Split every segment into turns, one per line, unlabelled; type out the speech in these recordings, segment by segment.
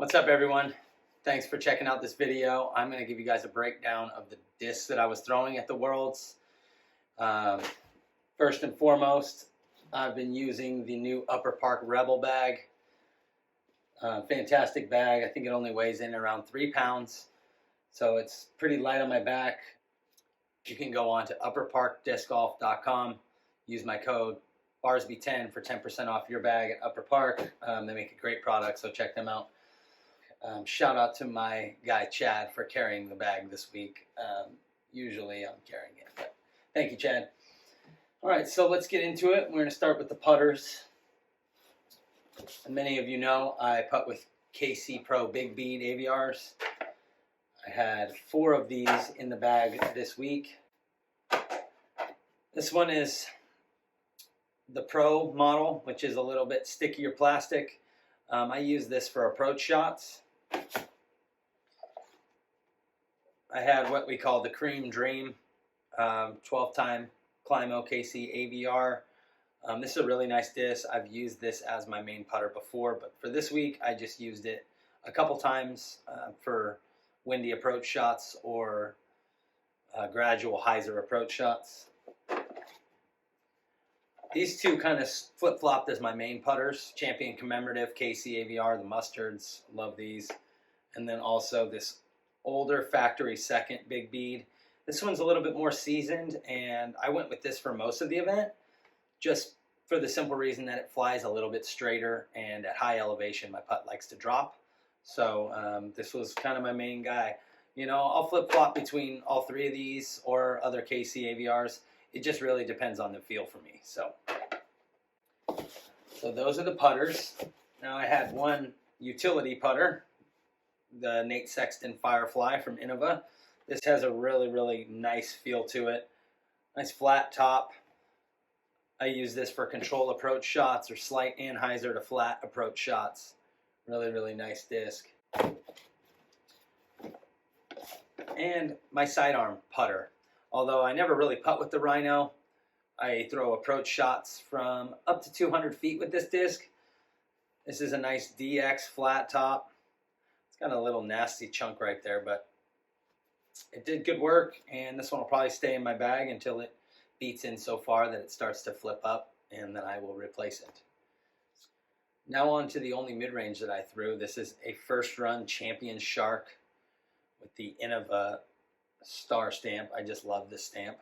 What's up, everyone? Thanks for checking out this video. I'm going to give you guys a breakdown of the discs that I was throwing at the Worlds. First and foremost, I've been using the new Upper Park Rebel bag. Fantastic bag. I think it only weighs in around 3 pounds, so it's pretty light on my back. You can go on to upperparkdiscgolf.com, use my code Barsby10 for 10% off your bag at Upper Park. They make a great product, so check them out. Shout out to my guy Chad for carrying the bag this week. Usually I'm carrying it, but thank you, Chad. All right, so let's get into it. We're going to start with the putters. And many of you know I putt with KC Pro Big Bead AVRs. I had 4 of these in the bag this week. This one is the Pro model, which is a little bit stickier plastic. I use this for approach shots. I had what we call the Cream Dream 12-time Climo KC AVR. This is a really nice disc. I've used this as my main putter before, but for this week I just used it a couple times for windy approach shots or gradual hyzer approach shots. These two kind of flip-flopped as my main putters. Champion Commemorative KC AVR, the Mustards, love these. And then also this older Factory Second Big Bead. This one's a little bit more seasoned, and I went with this for most of the event, just for the simple reason that it flies a little bit straighter, and at high elevation my putt likes to drop. So this was kind of my main guy. You know, I'll flip-flop between all 3 of these or other KC AVRs. It just really depends on the feel for me. So those are the putters. Now I had one utility putter, the Nate Sexton Firefly from Innova. This has a really, really nice feel to it. Nice flat top. I use this for control approach shots or slight and hyzer to flat approach shots. Really, really nice disc. And my sidearm putter. Although I never really putt with the Rhino, I throw approach shots from up to 200 feet with this disc. This is a nice DX flat top. It's got a little nasty chunk right there, but it did good work, and this one will probably stay in my bag until it beats in so far that it starts to flip up, and then I will replace it. Now on to the only mid-range that I threw. This is a first run Champion Shark with the Innova star stamp. I just love this stamp.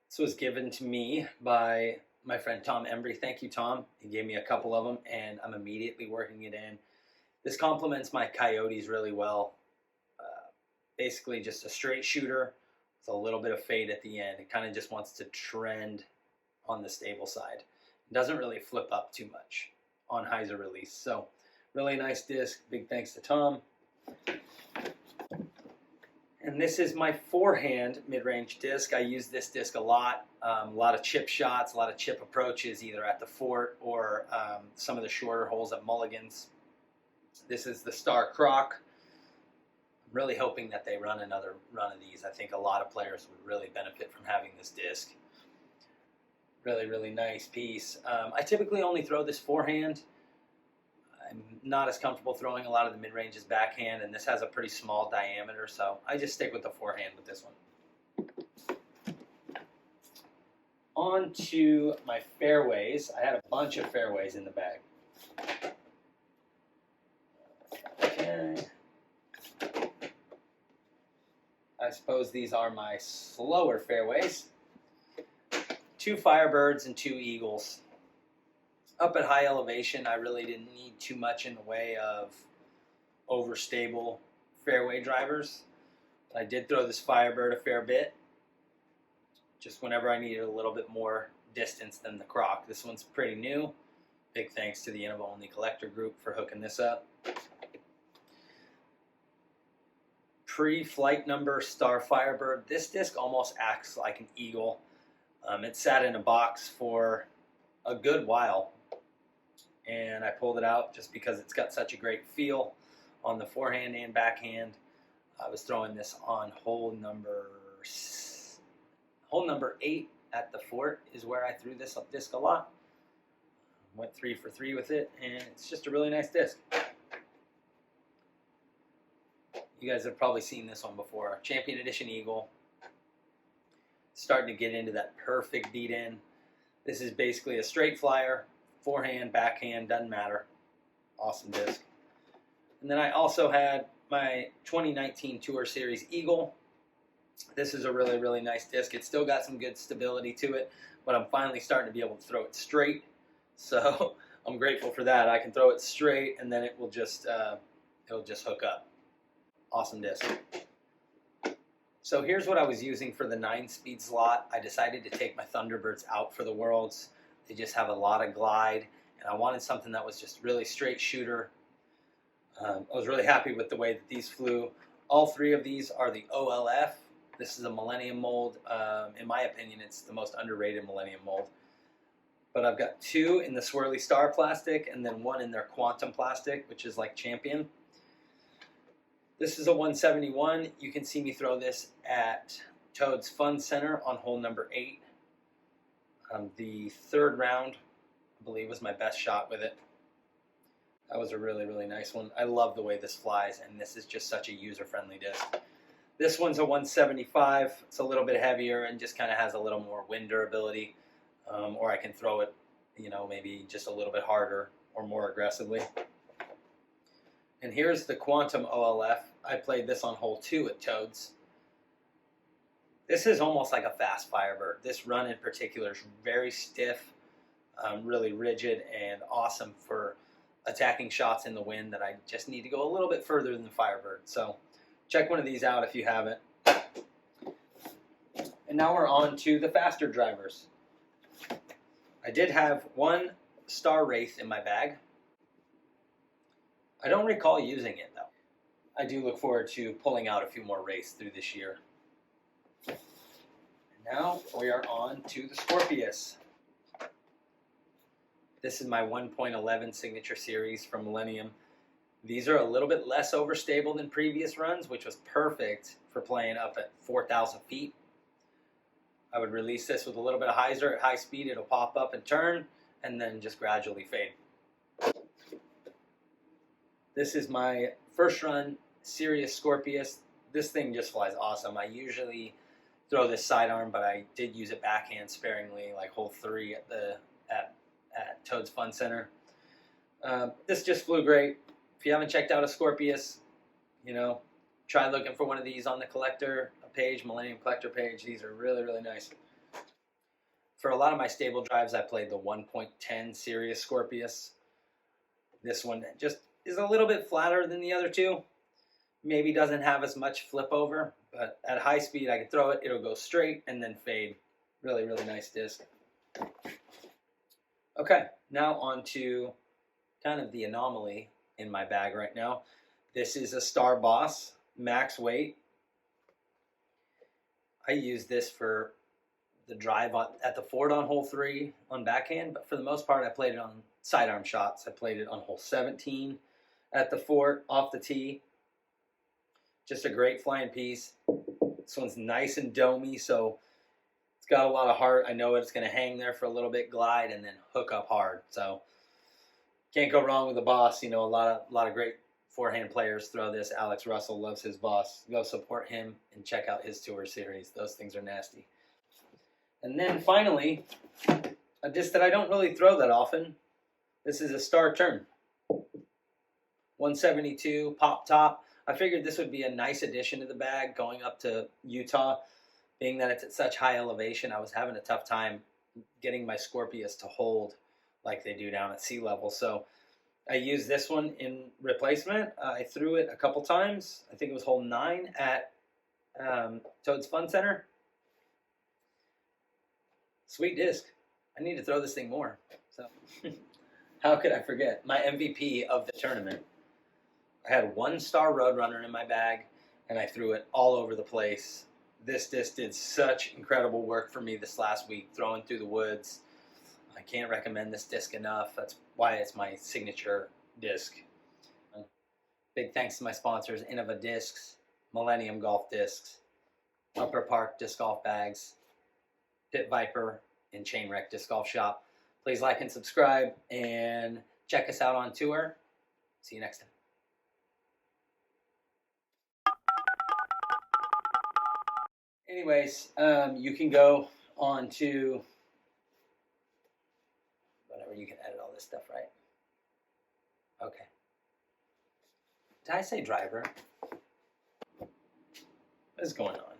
This was given to me by my friend Tom Embry. Thank you, Tom. He gave me a couple of them, and I'm immediately working it in. This complements my Coyotes really well. Basically just a straight shooter with a little bit of fade at the end. It kind of just wants to trend on the stable side. It doesn't really flip up too much on hyzer release. So really nice disc. Big thanks to Tom. And this is my forehand mid-range disc. I use this disc a lot of chip shots, a lot of chip approaches, either at the fort or some of the shorter holes at Mulligan's. This is the Star Croc. I'm really hoping that they run another run of these. I think a lot of players would really benefit from having this disc. Really, really nice piece. I typically only throw this forehand. I'm not as comfortable throwing a lot of the mid-ranges backhand, and this has a pretty small diameter, so I just stick with the forehand with this one. On to my fairways. I had a bunch of fairways in the bag. Okay. I suppose these are my slower fairways. 2 Firebirds and 2 Eagles. Up at high elevation, I really didn't need too much in the way of overstable fairway drivers. I did throw this Firebird a fair bit, just whenever I needed a little bit more distance than the Croc. This one's pretty new. Big thanks to the Innova Only Collector Group for hooking this up. Pre-flight number Star Firebird. This disc almost acts like an eagle. It sat in a box for a good while, and I pulled it out just because it's got such a great feel on the forehand and backhand. I was throwing this on hole number 8 at the fort is where I threw this disc a lot. Went 3 for 3 with it, and it's just a really nice disc. You guys have probably seen this one before. Champion Edition Eagle. Starting to get into that perfect beat in. This is basically a straight flyer, forehand, backhand, doesn't matter. Awesome disc. And then I also had my 2019 Tour Series Eagle. This is a really, really nice disc. It's still got some good stability to it, but I'm finally starting to be able to throw it straight. So I'm grateful for that. I can throw it straight, and then it'll just hook up. Awesome disc. So here's what I was using for the 9-speed slot. I decided to take my Thunderbirds out for the Worlds. They just have a lot of glide, and I wanted something that was just really straight shooter. I was really happy with the way that these flew. All three of these are the OLF. This is a Millennium mold. In my opinion, it's the most underrated Millennium mold. But I've got 2 in the Swirly Star plastic and then 1 in their Quantum plastic, which is like Champion. This is a 171. You can see me throw this at Toad's Fun Center on hole number 8. The 3rd round, I believe, was my best shot with it. That was a really, really nice one. I love the way this flies, and this is just such a user-friendly disc. This one's a 175. It's a little bit heavier and just kind of has a little more wind durability. Or I can throw it, maybe just a little bit harder or more aggressively. And here's the Quantum OLF. I played this on hole 2 at Toad's. This is almost like a fast Firebird. This run in particular is very stiff, really rigid, and awesome for attacking shots in the wind that I just need to go a little bit further than the Firebird. So check one of these out if you haven't. And now we're on to the faster drivers. I did have 1 Star Wraith in my bag. I don't recall using it, though. I do look forward to pulling out a few more Wraiths through this year. And now we are on to the Scorpius. This is my 1.11 Signature Series from Millennium. These are a little bit less overstable than previous runs, which was perfect for playing up at 4,000 feet. I would release this with a little bit of hyzer at high speed. It'll pop up and turn, and then just gradually fade. This is my first run Sirius Scorpius. This thing just flies awesome. I usually throw this sidearm, but I did use it backhand sparingly, like hole 3 at Toad's Fun Center. This just flew great. If you haven't checked out a Scorpius, try looking for one of these on the collector page, Millennium Collector page. These are really, really nice. For a lot of my stable drives, I played the 1.10 Sirius Scorpius. This one just is a little bit flatter than the other 2. Maybe doesn't have as much flip over, but at high speed I can throw it, it'll go straight and then fade. Really, really nice disc. Okay, now on to kind of the anomaly in my bag right now. This is a Star Boss max weight. I use this for the drive at the fort on hole 3 on backhand, but for the most part I played it on sidearm shots. I played it on hole 17 at the fort off the tee. Just a great flying piece. This one's nice and domey, so it's got a lot of heart. I know it's going to hang there for a little bit, glide, and then hook up hard. So can't go wrong with the Boss. A lot of great forehand players throw this. Alex Russell loves his Boss. Go support him and check out his Tour Series. Those things are nasty. And then finally, a disc that I don't really throw that often. This is a Star Turn. 172 pop top. I figured this would be a nice addition to the bag going up to Utah. Being that it's at such high elevation, I was having a tough time getting my Scorpius to hold like they do down at sea level. So I used this one in replacement. I threw it a couple times. I think it was hole 9 at Toad's Fun Center. Sweet disc. I need to throw this thing more. So how could I forget? My MVP of the tournament. I had 1 Star Roadrunner in my bag, and I threw it all over the place. This disc did such incredible work for me this last week, throwing through the woods. I can't recommend this disc enough. That's why it's my signature disc. Big thanks to my sponsors, Innova Discs, Millennium Golf Discs, Upper Park Disc Golf Bags, Pit Viper, and Chainwreck Disc Golf Shop. Please like and subscribe, and check us out on tour. See you next time. Anyways, you can go on to whatever. You can edit all this stuff, right? Okay. Did I say driver? What is going on?